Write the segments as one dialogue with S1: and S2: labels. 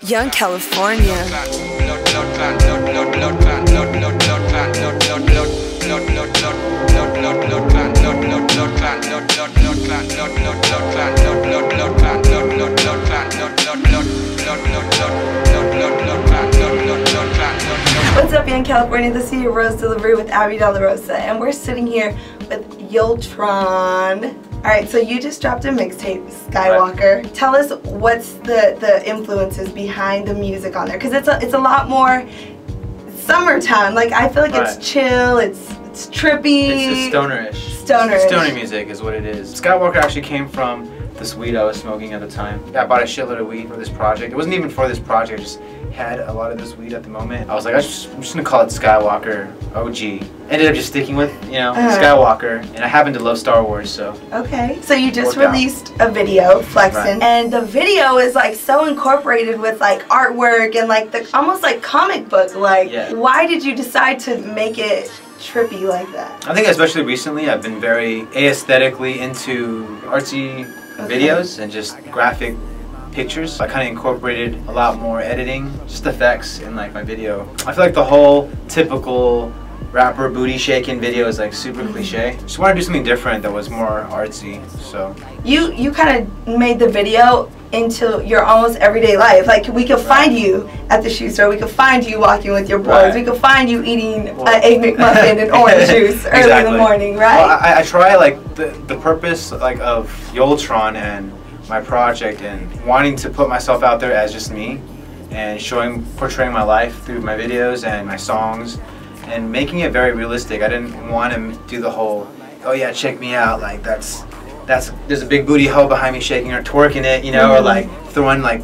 S1: Young California. What's up, Young California? This is your Rose Delivery with Abby De La Rosa, and we're sitting here with Yultron. Alright, so you just dropped a mixtape, Skywalker. Right. Tell us what's the influences behind the music on there, because it's a lot more summertime. Like, I feel like it's chill, it's trippy.
S2: It's stonerish.
S1: Stonerish.
S2: Stoner music is what it is. Skywalker actually came from this weed I was smoking at the time. I bought a shitload of weed for this project. It wasn't even for this project, I just had a lot of this weed at the moment. I was like, I'm just gonna call it Skywalker OG. Ended up just sticking with, you know, Skywalker, and I happen to love Star Wars, so.
S1: Okay, so you just released a video, Flexin', and the video is like so incorporated with like artwork and like the almost like comic book. Like, why did you decide to make it trippy like that?
S2: I think especially recently I've been very aesthetically into artsy videos and just graphic pictures. I kind of incorporated a lot more editing, just effects in like my video. I feel like the whole typical rapper booty shaking video is like super cliche. Just want to do something different that was more artsy. So
S1: you kind of made the video into your almost everyday life. Like, we could find you at the shoe store, we could find you walking with your boys, we could find you eating an egg McMuffin and orange juice early in the morning, right?
S2: Well, I try, like, the purpose like of Yultron and my project and wanting to put myself out there as just me and portraying my life through my videos and my songs and making it very realistic. I didn't want to do the whole, oh yeah, check me out, like there's a big booty hoe behind me shaking or twerking it, you know, or like throwing like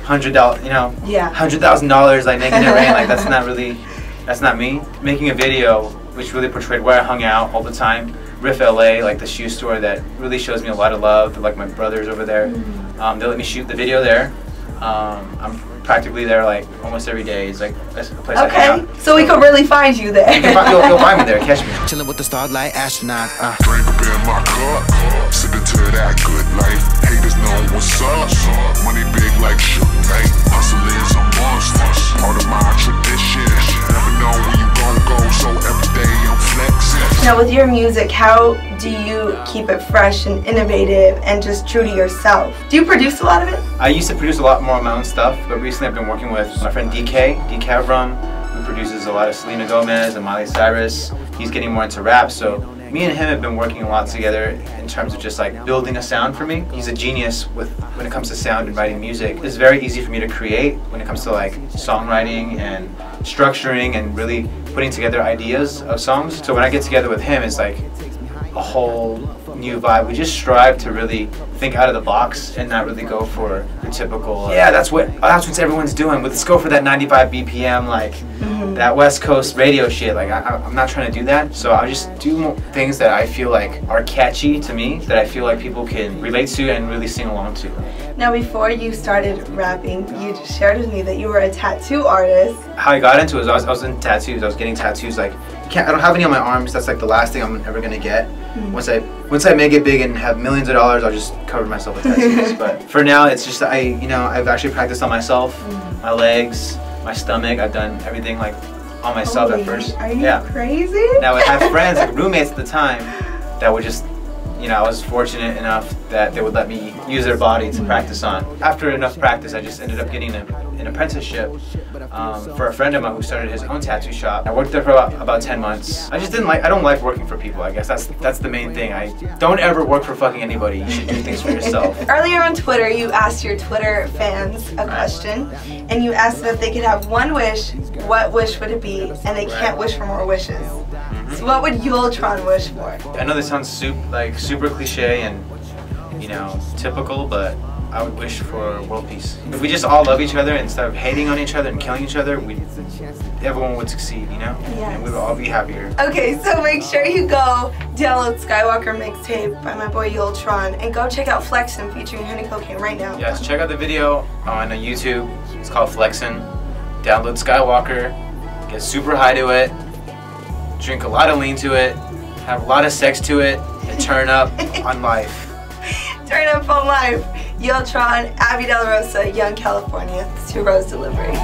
S2: $100,000, you know, $100,000 like making it rain. Like, that's not me. Making a video which really portrayed where I hung out all the time. Riff LA, like the shoe store that really shows me a lot of love. Like my brothers over there, they let me shoot the video there. I'm practically there like almost every day. It's like a place I hang out.
S1: So we could really find you there.
S2: You'll find me there, catch me.
S3: Chilling with the starlight astronauts.
S4: Drink up in my cup, sipping to that good life. Haters know what's up. Money big like Shot&Cut. Hustle is a monster, part of my tradition. Never know where you gon' go, so every day I'm flexing.
S1: Now, with your music, how do you keep it fresh and innovative and just true to yourself? Do you produce a lot of it?
S2: I used to produce a lot more of my own stuff, but recently I've been working with my friend DeGuzman, who produces a lot of Selena Gomez and Miley Cyrus. He's getting more into rap, so me and him have been working a lot together in terms of just like building a sound for me. He's a genius when it comes to sound and writing music. It's very easy for me to create when it comes to like songwriting and structuring and really putting together ideas of songs. So when I get together with him, it's like a whole new vibe. We just strive to really think out of the box and not really go for the typical, that's what everyone's doing. Let's go for that 95 BPM, like that West Coast radio shit. Like, I'm not trying to do that. So I just do more things that I feel like are catchy to me, that I feel like people can relate to and really sing along to.
S1: Now, before you started rapping, you just shared with me that you were a tattoo artist.
S2: How I got into it was I was in tattoos. I was getting tattoos. Like, I don't have any on my arms. That's like the last thing I'm ever gonna get. Once I make it big and have millions of dollars, I'll just cover myself with tattoos. But for now, it's just I've actually practiced on myself, my legs, my stomach. I've done everything like on myself at first.
S1: Are you crazy?
S2: Now I have friends, like roommates at the time, that would just, you know, I was fortunate enough that they would let me use their body to practice on. After enough practice, I just ended up getting an apprenticeship for a friend of mine who started his own tattoo shop. I worked there for about 10 months. I don't like working for people, I guess. That's the main thing. I don't ever work for fucking anybody. You should do things for yourself.
S1: Earlier on Twitter, you asked your Twitter fans a question, and you asked them if they could have one wish, what wish would it be? And they can't wish for more wishes. So what would Yultron wish for?
S2: I know this sounds super cliche and, you know, typical, but I would wish for world peace. If we just all love each other instead of hating on each other and killing each other, everyone would succeed, you know? And we would all be happier. Okay, so make sure you go download Skywalker mixtape by my boy Yultron and go check out Flexin' featuring Henny Cocaine right now. Yes, check out the video on YouTube. It's called Flexin'. Download Skywalker, get super high to it, drink a lot of lean to it, have a lot of sex to it, and turn up on life. Turn up on life.
S1: Yultron, Abby De La Rosa, Young California. It's your rose delivery.